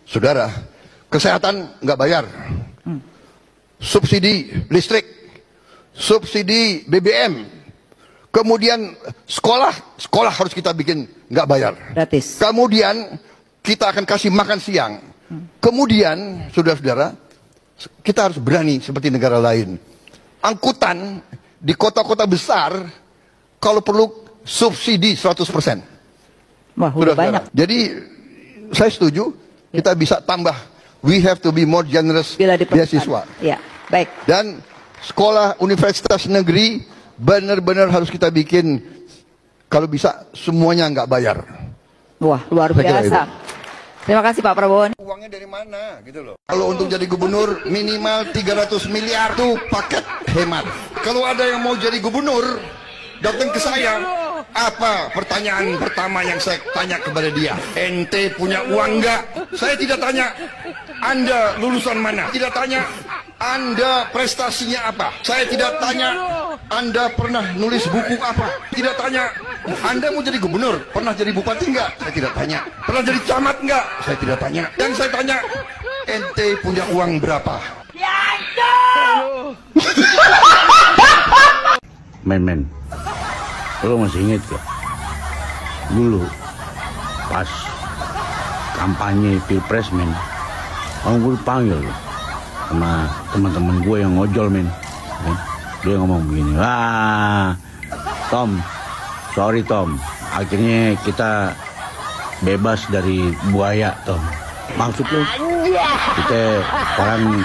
Saudara, kesehatan nggak bayar, subsidi listrik, subsidi BBM, kemudian sekolah harus kita bikin nggak bayar, gratis. Kemudian kita akan kasih makan siang. Kemudian, saudara-saudara, kita harus berani seperti negara lain. Angkutan di kota-kota besar, kalau perlu subsidi 100%. Wah, udah banyak. Jadi, saya setuju, kita bisa tambah. We have to be more generous beasiswa. Ya, baik. Dan sekolah universitas negeri, benar-benar harus kita bikin, kalau bisa, semuanya nggak bayar. Wah, luar biasa. Terima kasih Pak Prabowo. Uangnya dari mana gitu loh. Kalau untuk jadi gubernur minimal 300 miliar tuh paket hemat. Kalau ada yang mau jadi gubernur datang ke saya, apa pertanyaan pertama yang saya tanya kepada dia? Ente punya uang nggak? Saya tidak tanya Anda lulusan mana. Tidak tanya Anda prestasinya apa. Saya tidak tanya Anda pernah nulis buku apa. Tidak tanya Anda mau jadi gubernur, pernah jadi bupati nggak? Saya tidak tanya. Pernah jadi camat nggak? Saya tidak tanya. Dan saya tanya, ente punya uang berapa? Men, lo masih inget gak? Dulu pas kampanye pilpres men, gue dipanggil sama teman-teman gue yang ngojol men. Dia ngomong begini, wah Tom, sorry Tom, akhirnya kita bebas dari buaya Tom. Maksud lo kita sekarang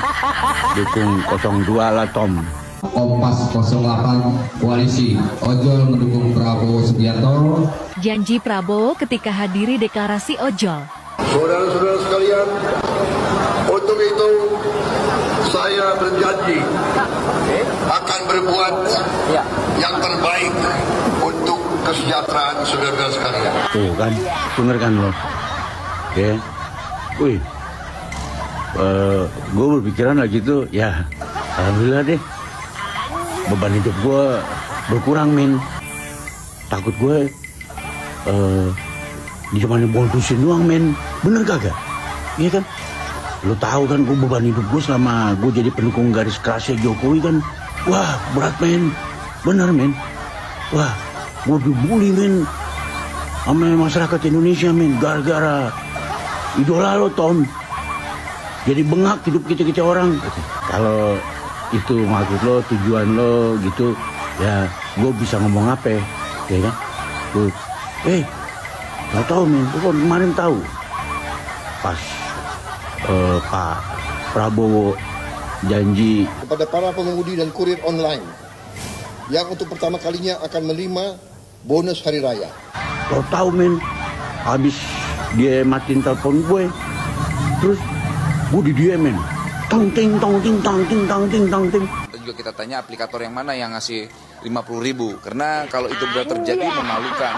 dukung 02 lah Tom. Kompas 08 Koalisi Ojol mendukung Prabowo Subianto. Janji Prabowo ketika hadiri deklarasi Ojol. Saudara-saudara sekalian, untuk itu saya berjanji akan berbuat yang terbaik untuk kesejahteraan saudara sekalian. Tuh kan, denger kan lo. Oke. Wih, gue berpikiran lagi tuh, ya alhamdulillah deh. Beban hidup gue berkurang men. Takut gue dicuman bontusin doang men. Bener kagak? Iya kan? Lo tahu kan gue beban hidup gue selama gue jadi pendukung garis kerasnya Jokowi kan. Wah berat men. Bener men. Wah gue dibully men sama masyarakat Indonesia men. Gara-gara idola lo Tom. Jadi bengak hidup kita orang. Kalau itu maksud lo, tujuan lo gitu, ya gue bisa ngomong apa ya kan? Tuh, tahu men, gue kemarin tahu pas Pak Prabowo janji kepada para pengemudi dan kurir online yang untuk pertama kalinya akan menerima bonus hari raya. Lo tahu men, habis dia matiin telepon gue, terus gue di DM men. Tong ting. Juga kita tanya aplikator yang mana yang ngasih 50.000, karena kalau itu benar terjadi memalukan.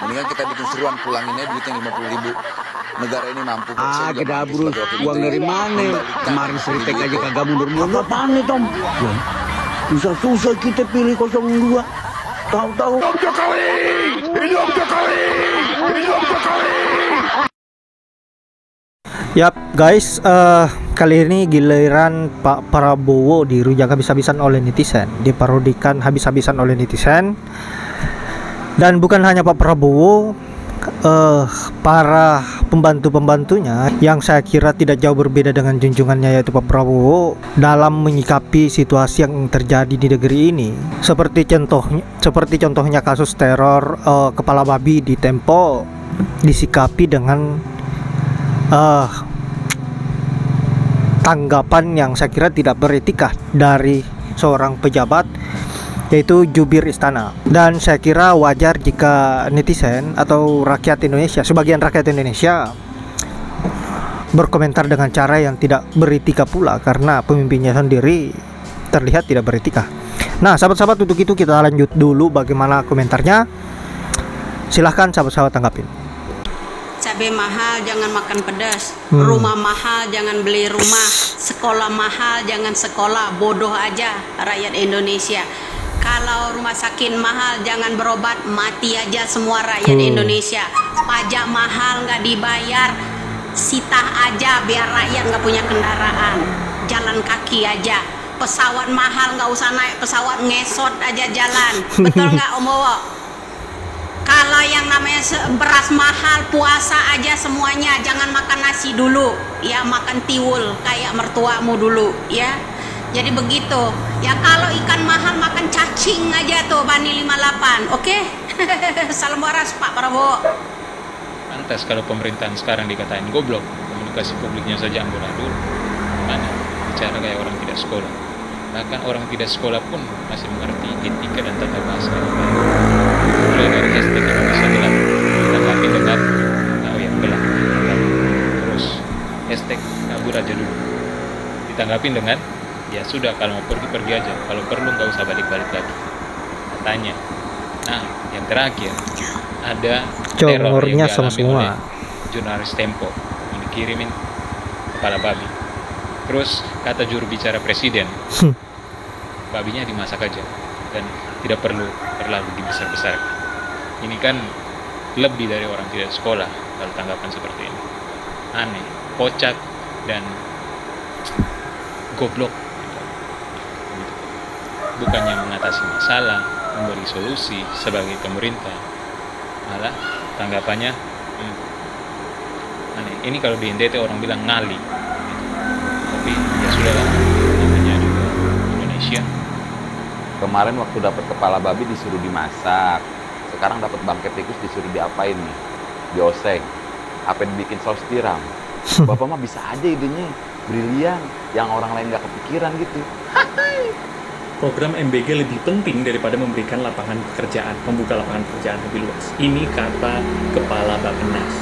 Mendingan kita bikin seruan pulanginnya duitnya 50.000. Negara ini mampu. Kita bro, uang dari mana? Kemarin seritek aja kagak mundur. Apaan nih Tom? Susah kita pilih 02. Tahu-tahu. Hidup Jokowi! Hidup Jokowi! Hidup Jokowi! Yap guys, kali ini giliran Pak Prabowo dirujak habis-habisan oleh netizen, diparodikan habis-habisan oleh netizen. Dan bukan hanya Pak Prabowo, para pembantu-pembantunya yang saya kira tidak jauh berbeda dengan junjungannya yaitu Pak Prabowo dalam menyikapi situasi yang terjadi di negeri ini. Seperti contohnya kasus teror kepala babi di Tempo disikapi dengan tanggapan yang saya kira tidak beretika dari seorang pejabat yaitu jubir istana. Dan saya kira wajar jika netizen atau rakyat Indonesia, sebagian rakyat Indonesia berkomentar dengan cara yang tidak beretika pula karena pemimpinnya sendiri terlihat tidak beretika. Nah sahabat-sahabat, untuk itu kita lanjut dulu bagaimana komentarnya. Silahkan sahabat-sahabat tanggapin. Cabai mahal jangan makan pedas, rumah mahal jangan beli rumah, sekolah mahal jangan sekolah, bodoh aja rakyat Indonesia. Kalau rumah sakit mahal jangan berobat, mati aja semua rakyat Indonesia. Pajak mahal nggak dibayar, sitah aja biar rakyat nggak punya kendaraan, jalan kaki aja. Pesawat mahal nggak usah naik pesawat, ngesot aja jalan. Betul nggak Om Bowo? Kalau yang namanya beras mahal, puasa aja semuanya, jangan makan nasi dulu, ya makan tiwul kayak mertuamu dulu, ya. Jadi begitu. Ya kalau ikan mahal makan cacing aja tuh Bani 58, oke? Salam waras Pak Prabowo. Pantas kalau pemerintahan sekarang dikatain goblok, komunikasi publiknya saja amburadul. Mana bicara kayak orang tidak sekolah. Bahkan orang tidak sekolah pun masih mengerti etika dan tata bahasa yang baik. Mulai dari hashtag Indonesia gelap, ditanggapi dengan gelap. Terus hashtag kabur aja dulu, ditanggapi dengan ya sudah, kalau mau pergi aja, kalau perlu nggak usah balik-balik lagi katanya. Nah, yang terakhir ada teror yang dialami oleh jurnalis Tempo yang dikirimin kepala babi. Terus kata juru bicara presiden, babinya dimasak aja dan tidak perlu terlalu dibesar-besarkan. Ini kan lebih dari orang tidak sekolah kalau tanggapan seperti ini. Aneh, kocak, dan goblok. Bukannya mengatasi masalah, memberi solusi sebagai pemerintah, malah tanggapannya aneh. Ini kalau di NTT orang bilang ngali, tapi ya sudahlah, namanya juga Indonesia. Kemarin waktu dapat kepala babi disuruh dimasak, sekarang dapat bangkai tikus disuruh diapain nih? Dioseng, apa dibikin saus tiram? Bapak mah bisa aja idenya, brilian, yang orang lain nggak kepikiran gitu. Program MBG lebih penting daripada memberikan lapangan pekerjaan, membuka lapangan pekerjaan lebih luas. Ini kata Kepala Bappenas.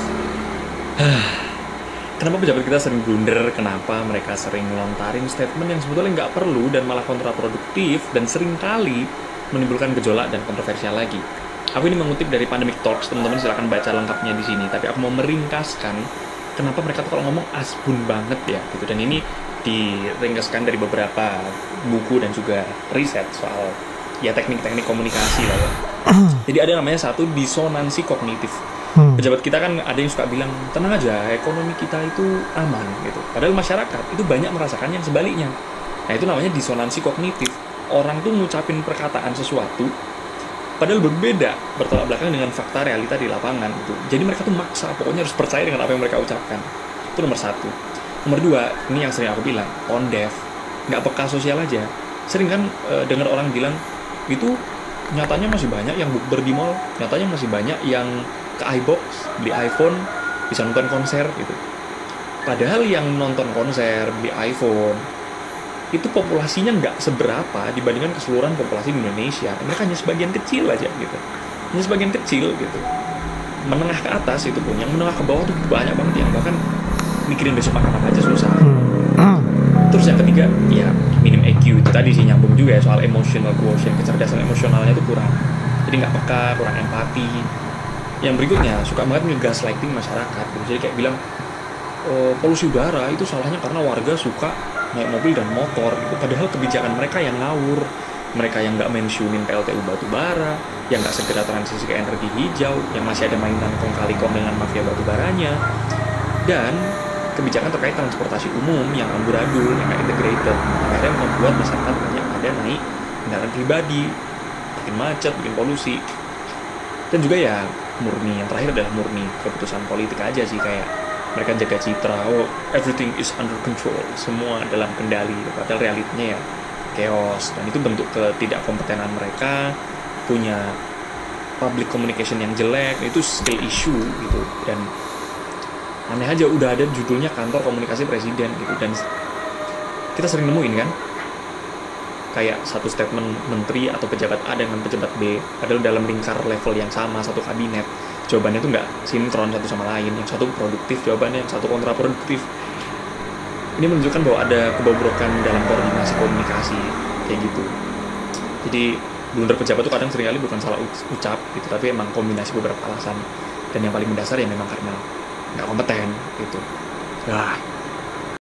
Kenapa pejabat kita sering blunder? Kenapa mereka sering melontarin statement yang sebetulnya nggak perlu dan malah kontraproduktif dan seringkali menimbulkan gejolak dan kontroversial lagi? Aku ini mengutip dari Pandemic Talks, teman-teman silahkan baca lengkapnya di sini. Tapi aku mau meringkaskan kenapa mereka tuh kalau ngomong asbun banget ya, gitu. Dan ini diringkaskan dari beberapa buku dan juga riset soal ya teknik-teknik komunikasi lah ya. Jadi ada namanya satu disonansi kognitif. Pejabat kita kan ada yang suka bilang tenang aja, ekonomi kita itu aman gitu. Padahal masyarakat itu banyak merasakan yang sebaliknya. Nah itu namanya disonansi kognitif. Orang tuh ngucapin perkataan sesuatu padahal berbeda, bertolak belakang dengan fakta realita di lapangan gitu. Jadi mereka tuh maksa, pokoknya harus percaya dengan apa yang mereka ucapkan. Itu nomor satu. Nomor dua, ini yang sering aku bilang, tone deaf, nggak peka sosial aja. Sering kan dengar orang bilang itu nyatanya masih banyak yang bukber di mall, nyatanya masih banyak yang ke iBox, beli iPhone, bisa nonton konser gitu. Padahal yang nonton konser, beli iPhone, itu populasinya nggak seberapa dibandingkan keseluruhan populasi di Indonesia. Mereka hanya sebagian kecil aja gitu. Hanya sebagian kecil gitu. Menengah ke atas itu pun, yang menengah ke bawah tuh banyak banget yang bahkan mikirin besok makan apa aja susah. Terus yang ketiga, ya minim EQ itu tadi sih, nyambung juga ya soal emotional quotient, kecerdasan emosionalnya itu kurang. Jadi nggak peka, kurang empati. Yang berikutnya, suka banget nge-gaslighting masyarakat gitu. Jadi kayak bilang polusi udara itu salahnya karena warga suka naik mobil dan motor gitu. Padahal kebijakan mereka yang ngawur, mereka yang nggak mentionin PLTU batubara, yang nggak segera transisi ke energi hijau, yang masih ada mainan kong kali kong dengan mafia batubaranya, dan kebijakan terkait transportasi umum yang amburadul, yang nggak integrated, akhirnya membuat masyarakat banyak pada naik kendaraan pribadi, bikin macet, bikin polusi. Dan juga ya murni, yang terakhir adalah murni keputusan politik aja sih, kayak mereka jaga citra, oh everything is under control, semua dalam kendali, padahal realitanya ya chaos. Dan itu bentuk ketidakkompetenan mereka, punya public communication yang jelek, itu skill issue gitu. Dan aneh aja, udah ada judulnya kantor komunikasi presiden gitu, dan kita sering nemuin kan kayak satu statement menteri atau pejabat A dengan pejabat B, padahal dalam lingkar level yang sama, satu kabinet, jawabannya tuh nggak sinkron satu sama lain. Yang satu produktif jawabannya, yang satu kontraproduktif. Ini menunjukkan bahwa ada kebobrokan dalam koordinasi komunikasi kayak gitu. Jadi blunder pejabat tuh kadang seringkali bukan salah ucap gitu, tapi emang kombinasi beberapa alasan. Dan yang paling mendasar ya memang karena nggak kompeten gitu. Nah,